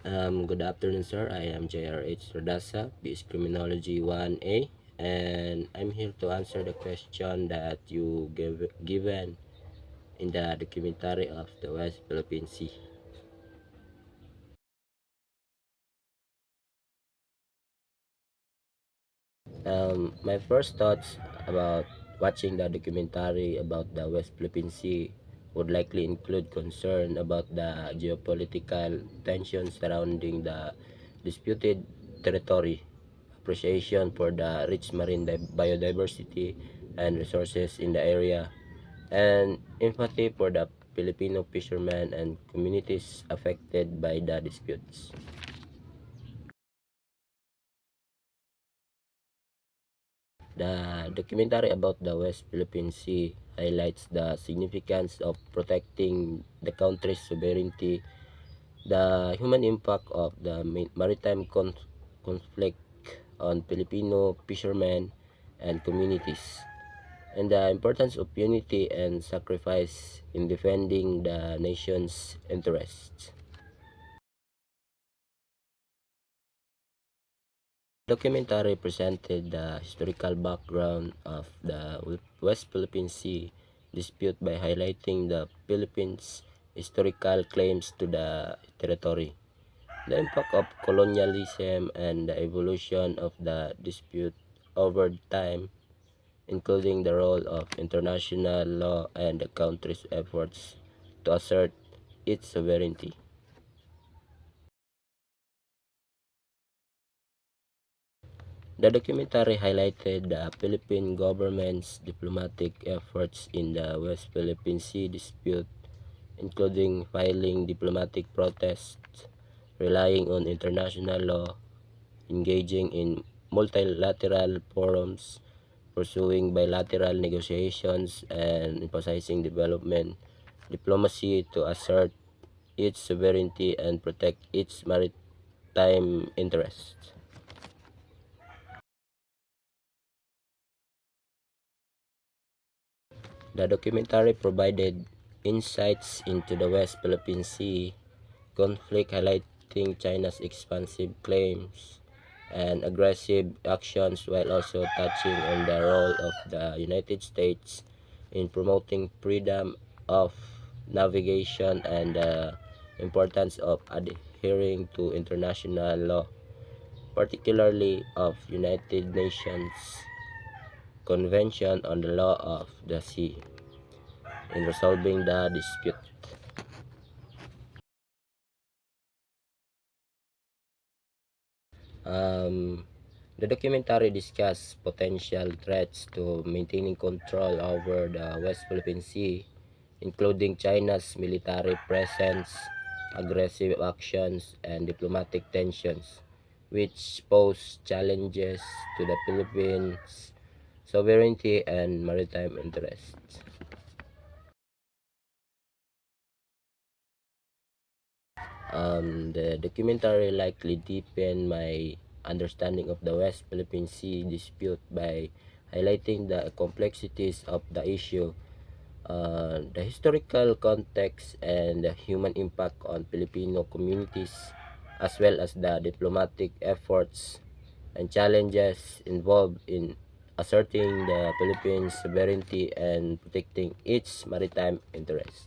Good afternoon, sir. I am JRH Rodasa, BS Criminology 1A, and I'm here to answer the question that you given in the documentary of the West Philippine Sea. My first thoughts about watching the documentary about the West Philippine Sea would likely include concern about the geopolitical tensions surrounding the disputed territory, appreciation for the rich marine biodiversity and resources in the area, and empathy for the Filipino fishermen and communities affected by the disputes. The documentary about the West Philippine Sea highlights the significance of protecting the country's sovereignty, the human impact of the maritime conflict on Filipino fishermen and communities, and the importance of unity and sacrifice in defending the nation's interests. Documentary presented the historical background of the West Philippine Sea dispute by highlighting the Philippines' historical claims to the territory, the impact of colonialism, and the evolution of the dispute over time, including the role of international law and the country's efforts to assert its sovereignty. The documentary highlighted the Philippine government's diplomatic efforts in the West Philippine Sea dispute, including filing diplomatic protests, relying on international law, engaging in multilateral forums, pursuing bilateral negotiations, and emphasizing development diplomacy to assert its sovereignty and protect its maritime interests. The documentary provided insights into the West Philippine Sea conflict, highlighting China's expansive claims and aggressive actions, while also touching on the role of the United States in promoting freedom of navigation and the importance of adhering to international law, particularly of United Nations Convention on the Law of the Sea, in resolving the dispute. Um, the documentary discussed potential threats to maintaining control over the West Philippine Sea, including China's military presence, aggressive actions, and diplomatic tensions, which pose challenges to the Philippines' sovereignty and maritime interests. The documentary likely deepened my understanding of the West Philippine Sea dispute by highlighting the complexities of the issue, the historical context, and the human impact on Filipino communities, as well as the diplomatic efforts and challenges involved in asserting the Philippines' sovereignty and protecting its maritime interests.